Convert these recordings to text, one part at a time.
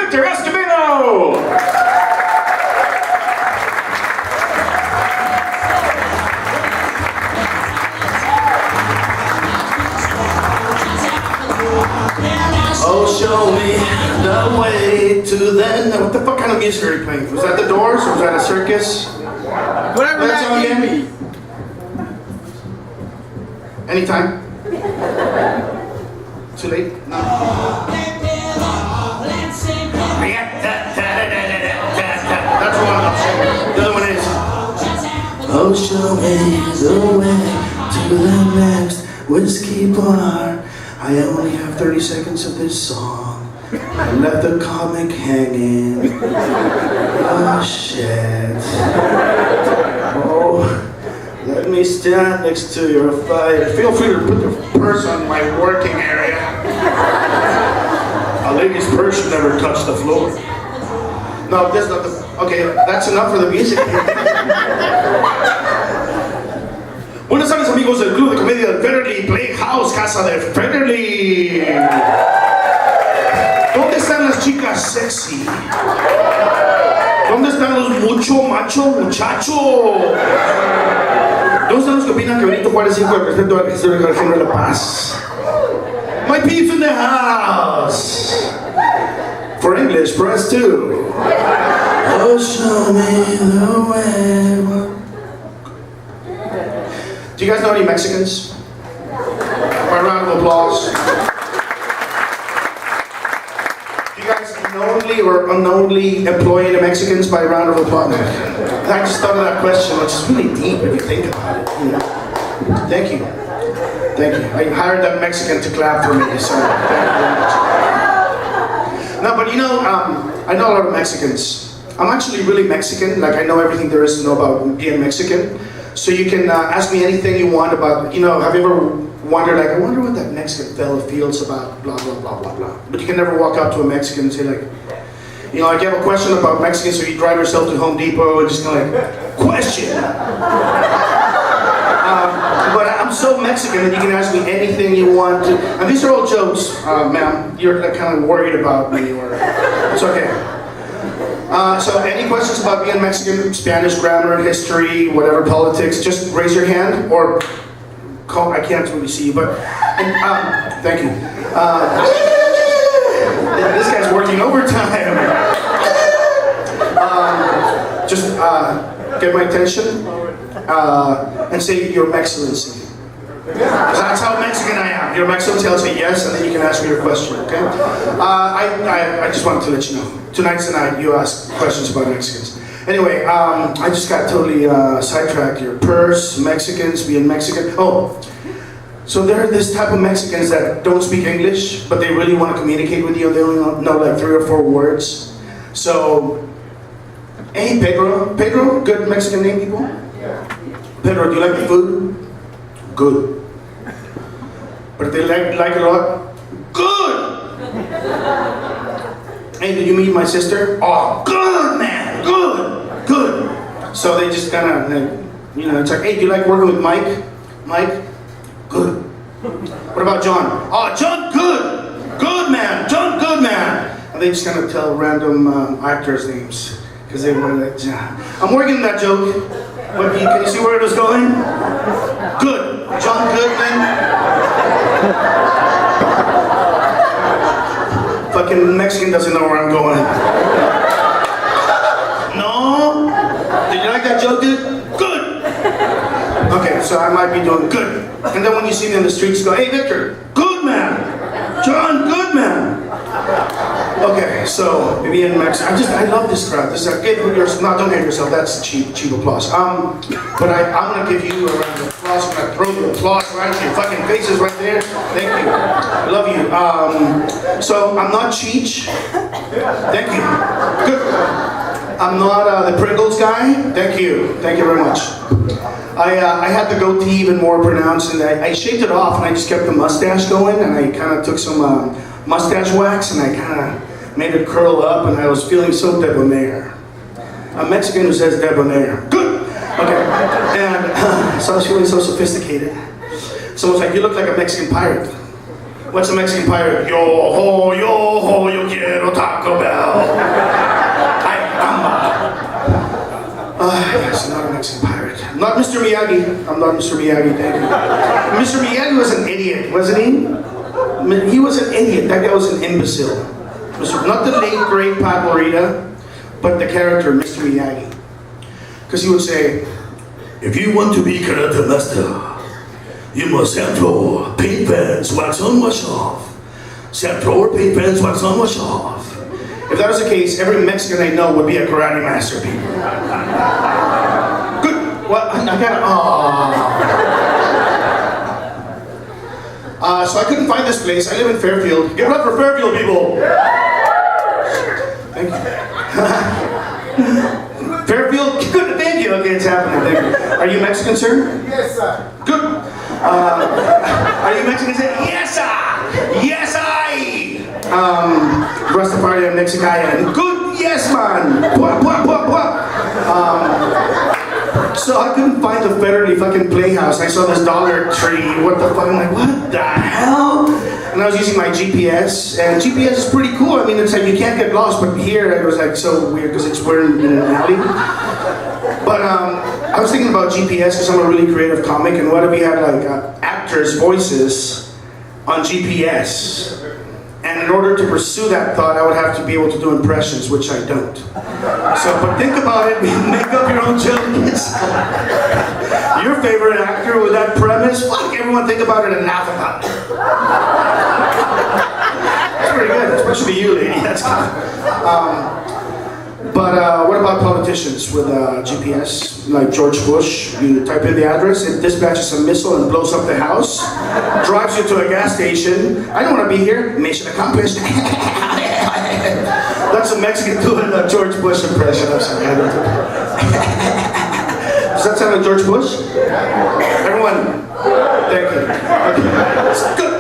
Victor Escobedo! Oh, show me the way to the... What the fuck kind of music are you playing? Was that the Doors or was that a circus? Whatever that song can be. Anytime? Too late? No. That's one I'm singing. The other one is... Oh, show me the way to the next whiskey bar. I only have 30 seconds of this song. I left the comic hanging. Oh shit. Oh, let me stand next to your fire. Feel free to put your purse on my working area. A lady's purse should never touch the floor. No, that's not the... Okay, that's enough for the music. Buenas tardes, amigos del Club de Comedia del Federally Playhouse, Casa de Federally. ¿Dónde están las chicas sexy? ¿Dónde están los muchachos? ¿Dónde están los que opinan que Benito Juárez hijo del respeto al registro del género de la paz? My peeps in the house. For English, press 2. Oh, show me the way. Do you guys know any Mexicans? By round of applause. Do you guys knowingly or unknowingly employ any Mexicans? By round of applause. I just thought of that question, which is really deep if you think about it. You know? Thank you. Thank you. I hired that Mexican to clap for me, so thank you very much. No, but you know, I know a lot of Mexicans. I'm actually really Mexican. Like, I know everything there is to know about being Mexican. So you can ask me anything you want about, you know, have you ever wondered, like, I wonder what that Mexican fella feels about blah, blah, blah, blah, blah. But you can never walk up to a Mexican and say, like, you know, like, you have a question about Mexicans, so you drive yourself to Home Depot and just go like, question! But I'm so Mexican that you can ask me anything you want to. And these are all jokes, ma'am. You're kind of worried about me, or it's okay. So any questions about being Mexican, Spanish grammar, history, whatever, politics, just raise your hand or call. I can't really see you, but thank you. This guy's working overtime. Just get my attention and say Your Excellency. That's how Mexican I am. Your Excellency, I'll say yes, and then you can ask me your question, okay? I just wanted to let you know. Tonight's the night you ask questions about Mexicans. Anyway, I just got totally sidetracked. Your purse, Mexicans, being Mexican. Oh, so there are this type of Mexicans that don't speak English, but they really want to communicate with you. They only know like 3 or 4 words. So, hey, Pedro. Pedro, good Mexican name, people? Pedro, do you like the food? Good. But they like it a lot? Good! Hey, did you meet my sister? Oh, good, man! Good! Good! So they just kind of, you know, it's like, hey, do you like working with Mike? Mike? Good. What about John? Oh, John, good! Good, man! John, good, man! And they just kind of tell random actors' names. Because they want to, I'm working that joke. Can you see where it was going? Good. John Goodman. Fucking Mexican doesn't know where I'm going. No? Did you like that joke, dude? Good. Okay, so I might be doing good. And then when you see me on the streets, go, hey, Victor, good man. John Goodman. Okay, so maybe in Mexico, I love this crowd. This is a good, don't hate yourself, that's cheap applause. But I'm gonna give you a round of applause. I'm gonna throw the applause right in your fucking faces right there. Thank you, I love you. So I'm not Cheech. Thank you, good. I'm not the Pringles guy. Thank you very much. I had the goatee even more pronounced, and I shaved it off, and I just kept the mustache going, and I kind of took some mustache wax, and I kind of made it curl up, and I was feeling so debonair. A Mexican who says debonair. Good! Okay. And so I was feeling so sophisticated. Someone's like, you look like a Mexican pirate. What's a Mexican pirate? Yo ho, yo quiero Taco Bell. Yes, not a Mexican pirate. Not Mr. Miyagi. I'm not Mr. Miyagi, thank you. Mr. Miyagi was an idiot, wasn't he? He was an idiot. That guy was an imbecile. Not the late, great Pat Morita, but the character, Mr. Miyagi. Because he would say, if you want to be karate master, you must have to paint pens, wax on, wash off. Set thrower, paint pens, wax on, wash off. If that was the case, every Mexican I know would be a karate master, people. Good. Well, I got so I couldn't find this place. I live in Fairfield. Give it up for Fairfield, people. Thank you. Fairfield, good. Thank you. Okay, it's happening. Thank you. Are you Mexican, sir? Yes, sir. Good. Are you Mexican? Say yes, sir. Yes, I. Rastafarian, Mexican. Good. Yes, man. Bwah, bwah, bwah, bwah. So I couldn't find the federally fucking playhouse. I saw this Dollar Tree. What the fuck? I'm like, what the hell? And I was using my GPS, and GPS is pretty cool. I mean, it's like you can't get lost, but here it was like so weird because it's we're in an alley. But I was thinking about GPS because I'm a really creative comic, and what if we had like actors' voices on GPS? And in order to pursue that thought, I would have to be able to do impressions, which I don't. So, but think about it, make up your own jokes. Your favorite actor with that premise, fuck, everyone think about it and laugh about it. That's pretty good, especially you, lady, that's good. But what about politicians with GPS, like George Bush? You type in the address, it dispatches a missile and blows up the house, drives you to a gas station. I don't want to be here. Mission accomplished. That's a Mexican doing a George Bush impression. I'm sorry. Does that sound like George Bush? Everyone, thank you. Okay. It's good.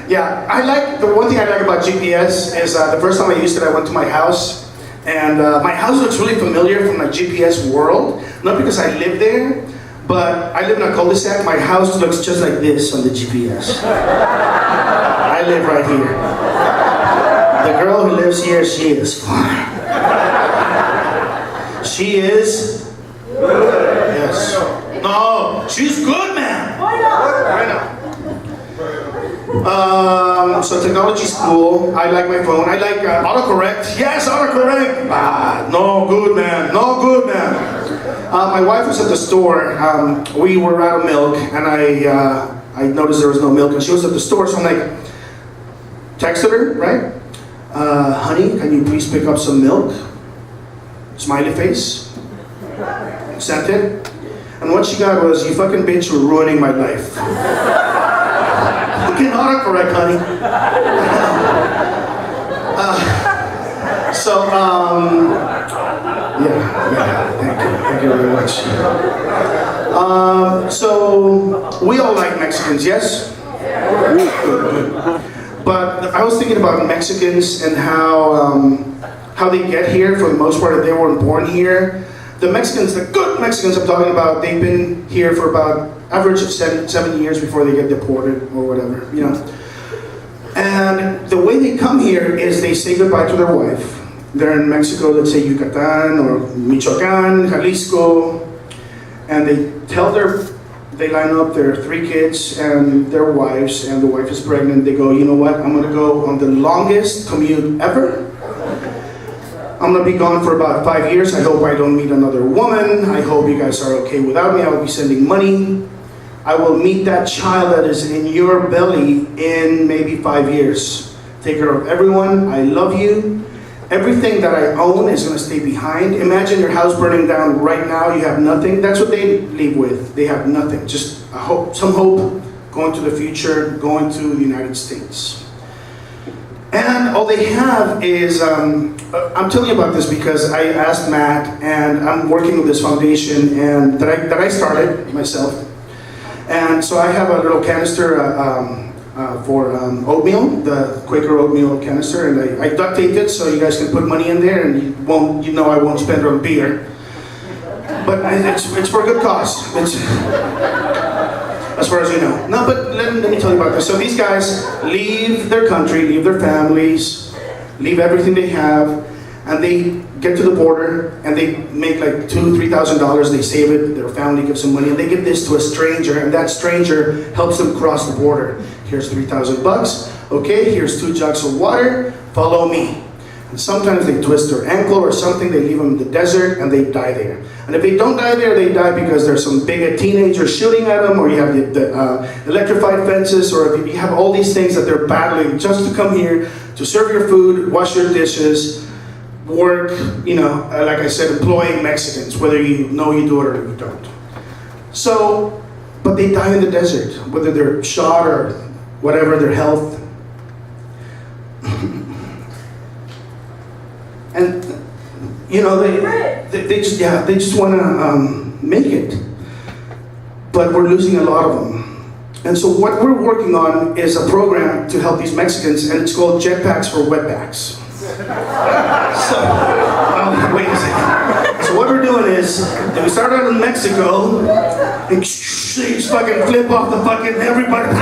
Yeah, I like, the one thing I like about GPS is the first time I used it, I went to my house. And my house looks really familiar from my GPS world. Not because I live there, but I live in a cul-de-sac. My house looks just like this on the GPS. I live right here. The girl who lives here, she is fine. She is good. Yes. No, she's good, man. Why not? So technology's cool. I like my phone. I like autocorrect. Yes, autocorrect. No good, man. No good, man. My wife was at the store. We were out of milk, and I noticed there was no milk, and she was at the store. So I'm like, texted her, right? Honey, can you please pick up some milk? Smiley face. Sent it. And what she got was, you fucking bitch, you're ruining my life. Fucking autocorrect, honey. Thank you very much. So, we all like Mexicans, yes? But I was thinking about Mexicans and how they get here. For the most part, if they weren't born here. The Mexicans, the good Mexicans I'm talking about, they've been here for about average of seven years before they get deported or whatever, you know. And the way they come here is they say goodbye to their wife. They're in Mexico, let's say Yucatan or Michoacan, Jalisco, and they line up their 3 kids and their wives, and the wife is pregnant. They go, you know what, I'm gonna go on the longest commute ever. I'm gonna be gone for about 5 years. I hope I don't meet another woman. I hope you guys are okay without me. I will be sending money. I will meet that child that is in your belly in maybe 5 years. Take care of everyone. I love you. Everything that I own is gonna stay behind. Imagine your house burning down right now. You have nothing. That's what they leave with. They have nothing. Just a hope, some hope, going to the future, going to the United States. And all they have is, I'm telling you about this because I asked Matt, and I'm working with this foundation and that I started myself. And so I have a little canister for oatmeal, the Quaker oatmeal canister, and I duct taped it so you guys can put money in there, and you know I won't spend it on beer. But it's for a good cause. As far as you know. No, but let me tell you about this. So these guys leave their country, leave their families, leave everything they have, and they get to the border and they make like $2,000-$3,000. They save it. Their family gives them money, and they give this to a stranger, and that stranger helps them cross the border. Here's $3,000. Okay, here's 2 jugs of water. Follow me. And sometimes they twist their ankle or something. They leave them in the desert and they die there. And if they don't die there, they die because there's some bigot teenager shooting at them, or you have the electrified fences, or if you have all these things that they're battling just to come here to serve your food, wash your dishes, work, like I said, employing Mexicans, whether you know you do it or you don't. So, but they die in the desert, whether they're shot or whatever, their health. And they just want to make it, but we're losing a lot of them. And so what we're working on is a program to help these Mexicans, and it's called Jetpacks for Wetbacks. So, wait a second. So what we're doing is, we start out in Mexico, and they just fucking flip off the fucking everybody.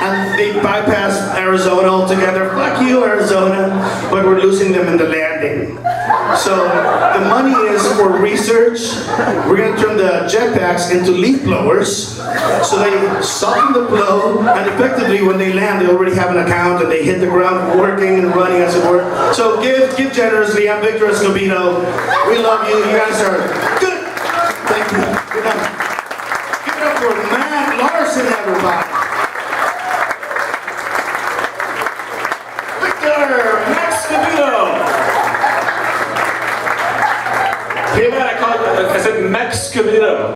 And they bypass Arizona altogether. Fuck you, Arizona. But we're losing them in the landing. So the money is for research. We're going to turn the jetpacks into leaf blowers. So they soften the blow, and effectively when they land, they already have an account and they hit the ground working and running as it were. So give generously. I'm Victor Escobedo. We love you. You guys are good. Thank you. Good night. Give it up for Matt Larson, everybody. I said Escobedo.